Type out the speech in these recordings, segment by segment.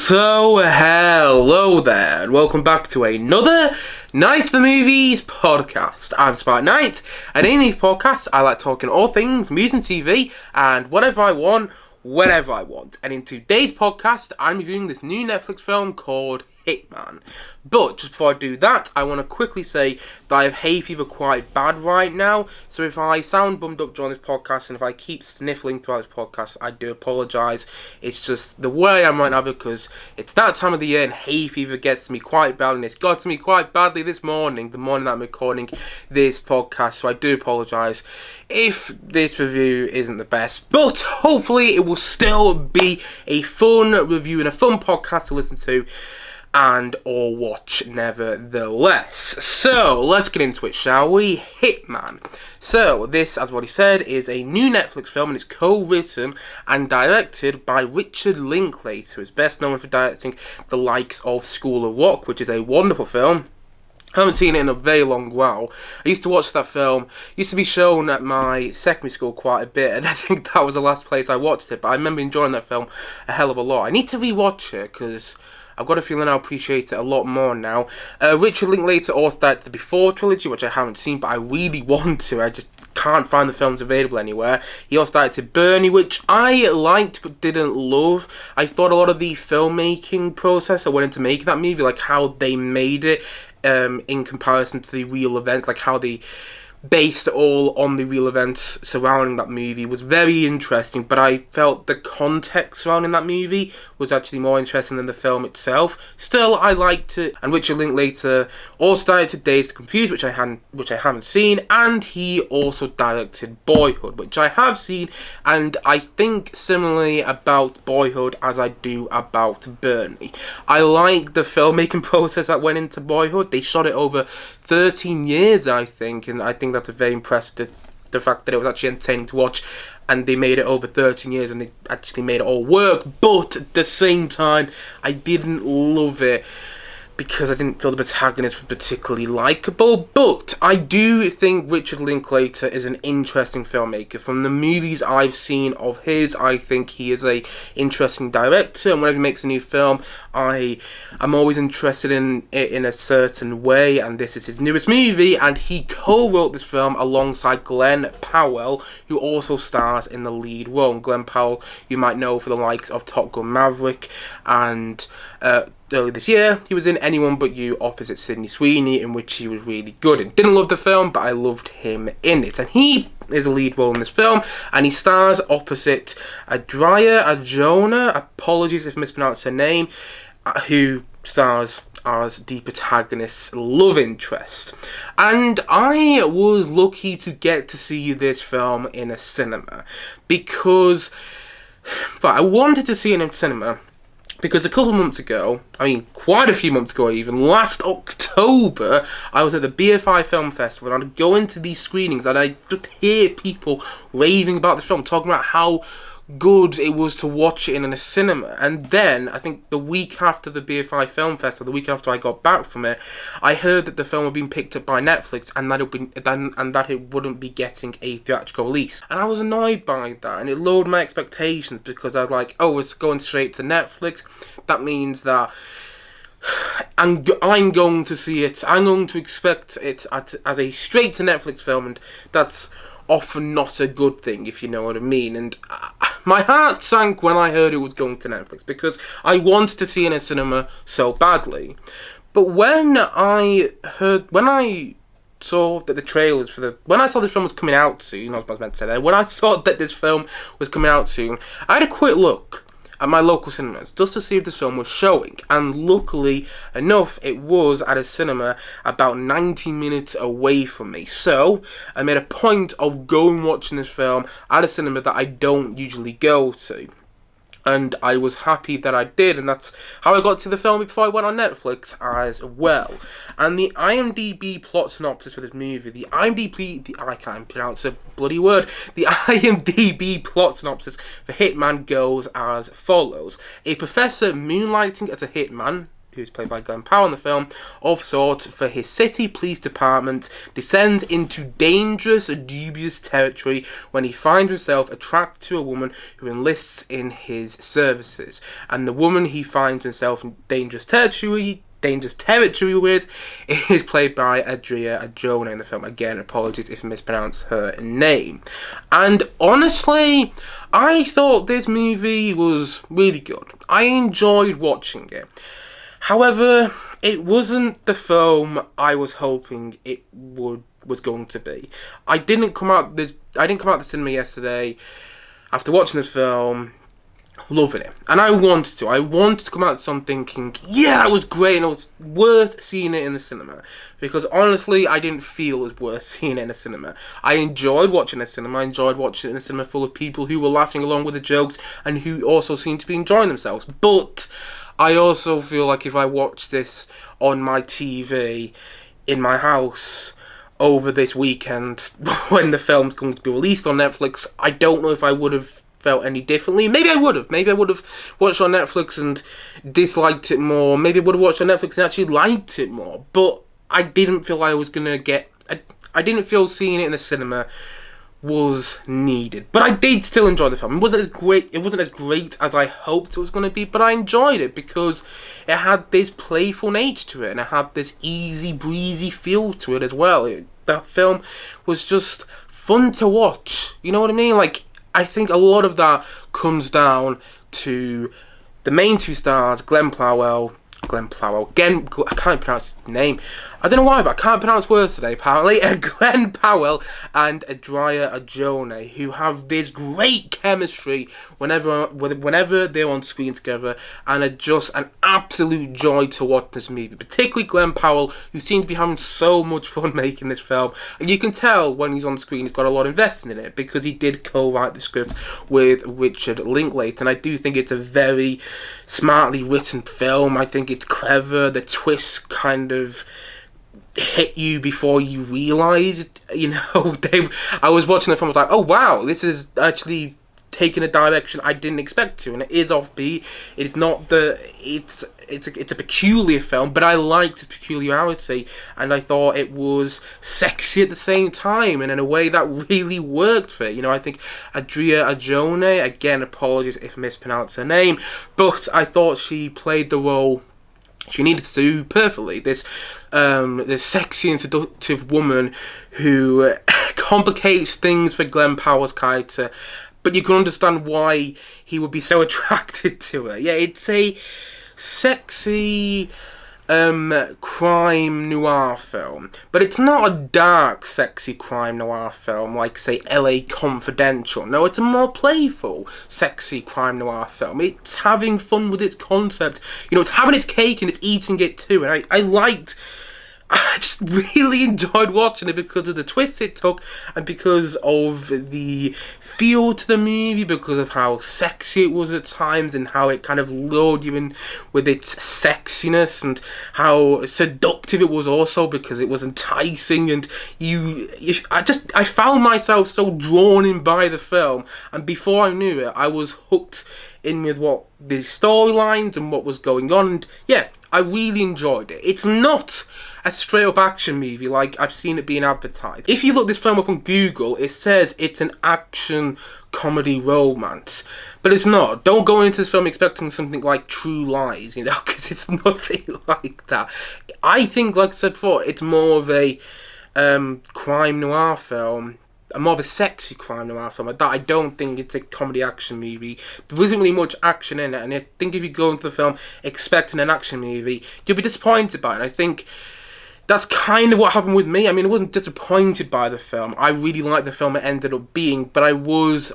So, hello there, and welcome back to another Night of the Movies podcast. I'm Spark Knight, and in these podcasts, I like talking all things movies and TV, and whatever I want, whenever I want. And in today's podcast, I'm reviewing this new Netflix film called Hitman. But just before I do that, I want to quickly say that I have hay fever quite bad right now, so if I sound bummed up during this podcast and if I keep sniffling throughout this podcast, I do apologise. It's just the way I am right now because it's that time of the year and hay fever gets to me quite bad, and it's got to me quite badly this morning, the morning that I'm recording this podcast, so I do apologise if this review isn't the best, but hopefully it will still be a fun review and a fun podcast to listen to and or watch nevertheless. So let's get into it, shall we? Hitman. So this, as what he said, is a new Netflix film, and it's co-written and directed by Richard Linklater, who is best known for directing the likes of School of Rock, which is a wonderful film. I haven't seen it in a very long while. I used to watch that film. Used to be shown at my secondary school quite a bit, and I think that was the last place I watched it, but I remember enjoying that film a hell of a lot. I need to rewatch it because I've got a feeling I'll appreciate it a lot more now. Richard Linklater also directed the Before trilogy, which I haven't seen, but I really want to. I just can't find the films available anywhere. He also directed Bernie, which I liked but didn't love. I thought a lot of the filmmaking process that went into making that movie, like how they made it in comparison to the real events, like how they based all on the real events surrounding that movie, was very interesting, but I felt the context surrounding that movie was actually more interesting than the film itself. Still, I liked it, and Richard Linklater also directed Dazed and Confused, which I haven't seen, and he also directed Boyhood, which I have seen, and I think similarly about Boyhood as I do about Bernie. I like the filmmaking process that went into Boyhood. They shot it over 13 years, I think, and I think that's very impressive, the fact that it was actually entertaining to watch, and they made it over 13 years and they actually made it all work. But at the same time, I didn't love it because I didn't feel the protagonist was particularly likeable. But I do think Richard Linklater is an interesting filmmaker. From the movies I've seen of his, I think he is a interesting director, and whenever he makes a new film, I'm always interested in it in a certain way, and this is his newest movie, and he co-wrote this film alongside Glenn Powell, who also stars in the lead role. Glenn Powell, you might know for the likes of Top Gun Maverick, and earlier this year, he was in Anyone But You opposite Sydney Sweeney, in which he was really good. And didn't love the film, but I loved him in it. And he is a lead role in this film, and he stars opposite Adria Arjona, apologies if I mispronounced her name, who stars as the protagonist's love interest. And I was lucky to get to see this film in a cinema, because I wanted to see it in a cinema because a couple of months ago, quite a few months ago even, last October, I was at the BFI Film Festival, and I'd go into these screenings and I just hear people raving about this film, talking about how good it was to watch it in a cinema. And then, I think the week after the BFI Film Festival, the week after I got back from it, I heard that the film had been picked up by Netflix and that it wouldn't be getting a theatrical release. And I was annoyed by that, and it lowered my expectations because I was like, oh, it's going straight to Netflix. That means that I'm going to see it. I'm going to expect it as a straight to Netflix film, and that's often not a good thing, if you know what I mean. And my heart sank when I heard it was going to Netflix because I wanted to see it in a cinema so badly. But when I saw that the trailers when I saw this film was coming out soon, I was meant to say that, when I saw that this film was coming out soon, I had a quick look at my local cinemas just to see if this film was showing, and luckily enough it was at a cinema about 90 minutes away from me. So I made a point of going watching this film at a cinema that I don't usually go to, and I was happy that I did, and that's how I got to the film before I went on Netflix as well. And the IMDb plot synopsis for this movie, I can't pronounce a bloody word. The IMDb plot synopsis for Hitman goes as follows. A professor moonlighting as a hitman who's played by Glenn Powell in the film, of sorts for his city police department, descends into dangerous, dubious territory when he finds himself attracted to a woman who enlists in his services. And the woman he finds himself in dangerous territory with is played by Adria Arjona in the film. Again, apologies if I mispronounce her name. And honestly, I thought this movie was really good. I enjoyed watching it. However, it wasn't the film I was hoping it was going to be. I didn't come out the cinema yesterday after watching the film loving it, and I wanted to come out something thinking, yeah, that was great and it was worth seeing it in the cinema, because honestly I didn't feel it was worth seeing it in the cinema. I enjoyed watching it in the cinema. I enjoyed watching it in a cinema full of people who were laughing along with the jokes and who also seemed to be enjoying themselves. But I also feel like if I watched this on my TV in my house over this weekend when the film's going to be released on Netflix, I don't know if I would have felt any differently. Maybe I would have watched it on Netflix and disliked it more. Maybe I would have watched it on Netflix and actually liked it more. But I didn't feel I was gonna get. I didn't feel seeing it in the cinema was needed. But I did still enjoy the film. It wasn't as great as I hoped it was going to be, but I enjoyed it because it had this playful nature to it, and it had this easy breezy feel to it as well. The film was just fun to watch. You know what I mean? Like, I think a lot of that comes down to the main two stars, Glenn Powell. Again, I can't pronounce his name. I don't know why, but I can't pronounce words today, apparently. Glenn Powell and Adria Arjona, who have this great chemistry whenever they're on screen together, and are just an absolute joy to watch this movie. Particularly Glenn Powell, who seems to be having so much fun making this film. And you can tell when he's on screen he's got a lot invested in it, because he did co-write the script with Richard Linklater, and I do think it's a very smartly written film. I think it's clever. The twists kind of hit you before you realised, I was watching the film, I was like, oh wow, this is actually taking a direction I didn't expect to, and it is offbeat. It's not it's a peculiar film, but I liked its peculiarity, and I thought it was sexy at the same time, and in a way that really worked for it. I think Adria Arjona, again, apologies if I mispronounce her name, but I thought she played the role she needed to do perfectly. This sexy and seductive woman who complicates things for Glenn Powell's character, but you can understand why he would be so attracted to her. Yeah, it's a sexy crime noir film, but it's not a dark, sexy crime noir film like, say, LA Confidential. No, it's a more playful, sexy crime noir film. It's having fun with its concept. It's having its cake and it's eating it too. And I just really enjoyed watching it because of the twists it took, and because of the feel to the movie, because of how sexy it was at times, and how it kind of lured you in with its sexiness, and how seductive it was also because it was enticing, and I found myself so drawn in by the film, and before I knew it, I was hooked in with what the storylines and what was going on, and yeah, I really enjoyed it. It's not a straight-up action movie like I've seen it being advertised. If you look this film up on Google, it says it's an action comedy romance, but it's not. Don't go into this film expecting something like True Lies, because it's nothing like that. I think, like I said before, it's more of a crime noir film, more of a sexy crime noir film like that. I don't think it's a comedy action movie. There isn't really much action in it, and I think if you go into the film expecting an action movie, you'll be disappointed by it. And I think that's kind of what happened with me. I mean, I wasn't disappointed by the film. I really liked the film it ended up being, but I found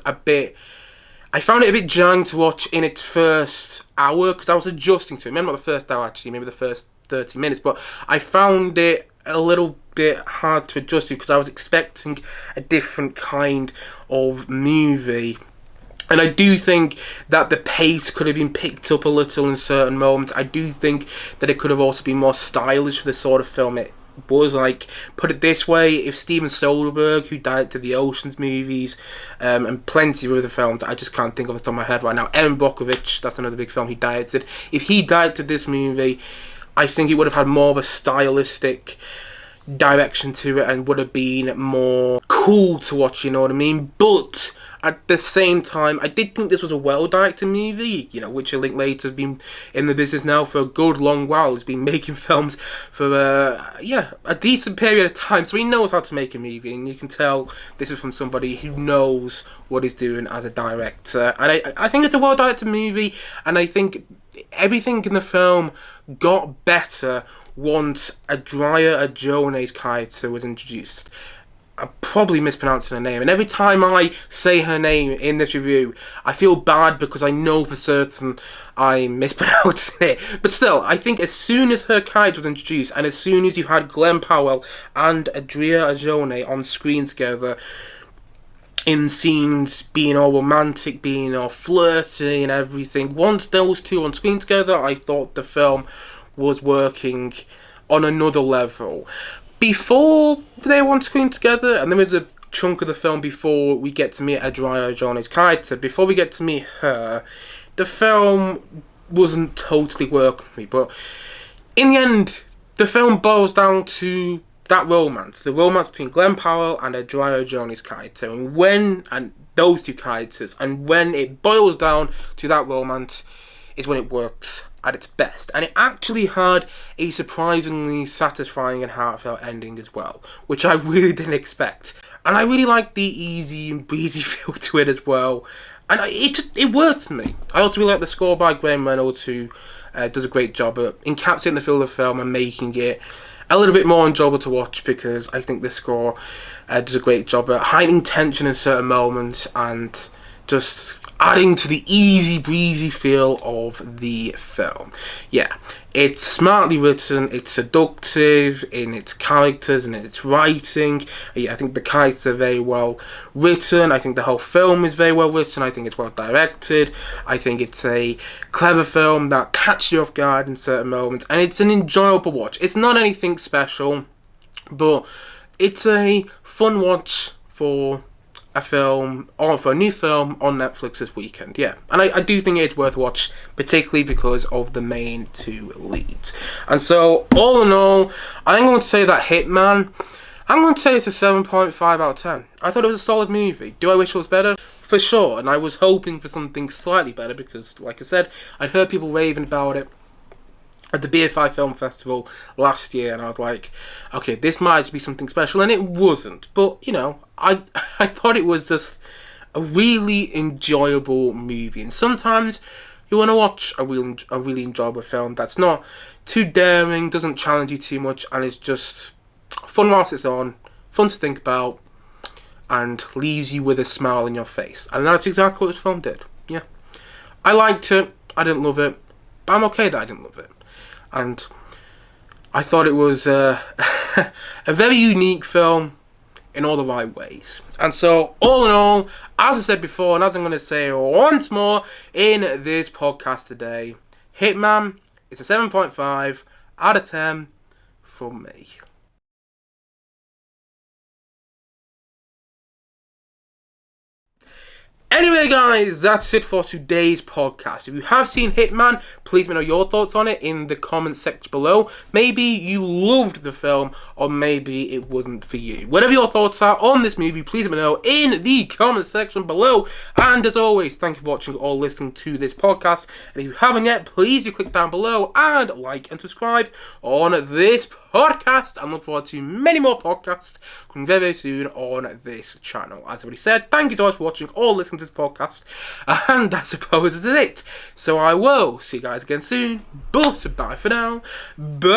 it a bit jarring to watch in its first hour, because I was adjusting to it. Maybe not the first hour, actually, maybe the first 30 minutes, but I found it a little bit hard to adjust to, because I was expecting a different kind of movie. And I do think that the pace could have been picked up a little in certain moments. I do think that it could have also been more stylish for the sort of film it was. Like, put it this way, if Steven Soderbergh, who directed the Ocean's movies and plenty of other films I just can't think of off the top of my head right now, Erin Brockovich, that's another big film he directed, if he directed this movie, I think it would have had more of a stylistic direction to it and would have been more cool to watch, you know what I mean? But at the same time, I did think this was a well-directed movie, you know, which Linklater has been in the business now for a good long while. He's been making films for, a decent period of time, so he knows how to make a movie, and you can tell this is from somebody who knows what he's doing as a director. And I think it's a well-directed movie, and I think everything in the film got better once Adria Arjone's character was introduced. I'm probably mispronouncing her name, and every time I say her name in this review, I feel bad because I know for certain I'm mispronouncing it. But still, I think as soon as her character was introduced, and as soon as you had Glenn Powell and Adria Arjone on screen together, in scenes being all romantic, being all flirty and everything, once those two on screen together, I thought the film was working on another level. Before they were on screen together, and there was a chunk of the film before we get to meet Adria Arjone's character, before we get to meet her, the film wasn't totally working for me. But in the end, the film boils down to that romance, the romance between Glenn Powell and Adria Arjone's character, and those two characters, and when it boils down to that romance is when it works at its best. And it actually had a surprisingly satisfying and heartfelt ending as well, which I really didn't expect. And I really liked the easy and breezy feel to it as well. And it worked for me. I also really like the score by Graham Reynolds, who does a great job at encapsulating the feel of the film and making it a little bit more enjoyable to watch, because I think the score does a great job at heightening tension in certain moments and just adding to the easy breezy feel of the film. Yeah, it's smartly written, it's seductive in its characters and in its writing. Yeah, I think the characters are very well written. I think the whole film is very well written. I think it's well directed. I think it's a clever film that catches you off guard in certain moments, and it's an enjoyable watch. It's not anything special, but it's a fun watch for a film, or for a new film on Netflix this weekend. Yeah, and I do think it's worth watch, particularly because of the main two leads. And so, all in all, I'm going to say that Hitman, I'm going to say it's a 7.5 out of 10. I thought it was a solid movie. Do I wish it was better? For sure, and I was hoping for something slightly better because, like I said, I'd heard people raving about it at the BFI Film Festival last year, and I was like, okay, this might be something special, and it wasn't. But, you know, I thought it was just a really enjoyable movie. And sometimes you want to watch a really enjoyable film that's not too daring, doesn't challenge you too much, and it's just fun whilst it's on, fun to think about, and leaves you with a smile on your face. And that's exactly what this film did. Yeah, I liked it. I didn't love it, but I'm okay that I didn't love it. And I thought it was a very unique film in all the right ways. And so, all in all, as I said before, and as I'm going to say once more in this podcast today, Hitman is a 7.5 out of 10 from me. Anyway, guys, that's it for today's podcast. If you have seen Hitman, please let me know your thoughts on it in the comments section below. Maybe you loved the film, or maybe it wasn't for you. Whatever your thoughts are on this movie, please let me know in the comments section below. And as always, thank you for watching or listening to this podcast. And if you haven't yet, please do click down below and like and subscribe on this podcast. And look forward to many more podcasts coming very, very soon on this channel. As I already said, thank you so much for watching or listening to this podcast, and I suppose that's it. So I will see you guys again soon, but bye for now. Bye.